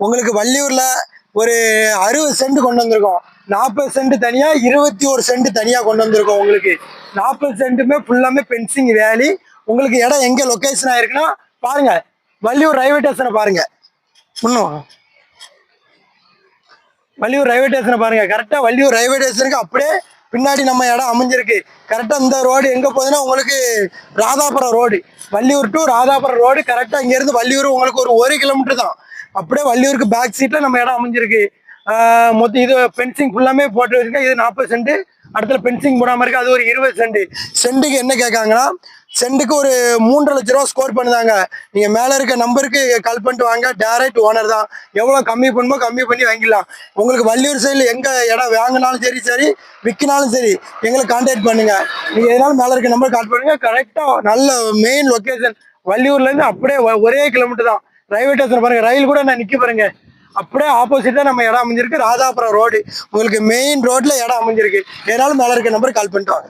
உங்களுக்கு வள்ளியூர்ல ஒரு 60 சென்ட் கொண்டு வந்திருக்கோம். 40 சென்ட் தனியா, 21 சென்ட் தனியா கொண்டு வந்திருக்கோம். உங்களுக்கு 40 சென்ட்டுமே ஃபுல்லாமே பென்சிங் வேலி. உங்களுக்கு இடம் எங்க லொகேஷன் ஆயிருக்குன்னா பாருங்க, வள்ளியூர் ரயில்வே ஸ்டேஷனை பாருங்க. இன்னும் வள்ளியூர் ரயில்வே ஸ்டேஷனை பாருங்க. கரெக்டா வள்ளியூர் ரயில்வே ஸ்டேஷனுக்கு அப்படியே பின்னாடி நம்ம இடம் அமைஞ்சிருக்கு. கரெக்டா இந்த ரோடு எங்க போகுதுன்னா உங்களுக்கு Radhapuram road, Valliyur to Radhapuram road. கரெக்டா இங்க இருந்து வள்ளியூர் உங்களுக்கு ஒரு 1 கிலோமீட்டர் தான். அப்படியே வள்ளியூருக்கு பேக் சீட்ல நம்ம இடம் அமைஞ்சிருக்கு. மொத்தம் இது பென்சிங் ஃபுல்லாமே போட்டு வச்சிருக்கேன். இது 40 சென்ட். அடுத்த பென்சிங் போடாம இருக்கு, அது ஒரு 20 சென்ட். சென்ட்டுக்கு என்ன கேட்காங்கன்னா, சென்ட்டுக்கு ஒரு 3.5 லட்ச ரூபா ஸ்கோர் பண்ணுதாங்க. நீங்க மேல இருக்க நம்பருக்கு கால் பண்ணிட்டு வாங்க, டைரக்ட் ஓனர் தான். எவ்வளவு கம்மி பண்ணுமோ கம்மி பண்ணி வாங்கிடலாம். உங்களுக்கு வள்ளியூர் சைடுல எங்க இடம் வாங்கினாலும் சரி விற்கினாலும் சரி எங்களை கான்டாக்ட் பண்ணுங்க. நீங்க எதனாலும் மேல இருக்க நம்பர் கால் பண்ணுங்க. கரெக்டா நல்ல மெயின் லொகேஷன். வள்ளியூர்ல இருந்து அப்படியே ஒரே கிலோமீட்டர் தான். ரயில்வே ஸ்டேஷன் பாருங்க, ரயில் கூட நான் நிக்க பாருங்க. அப்படியே ஆப்போசிட்டா நம்ம இடம் அமைஞ்சிருக்கு. ராதாபுரம் ரோடு உங்களுக்கு மெயின் ரோட்ல இடம் அமைஞ்சிருக்கு. ஏனாலும் மேல இருக்க நம்பர் கால் பண்ணிட்டு வாங்க.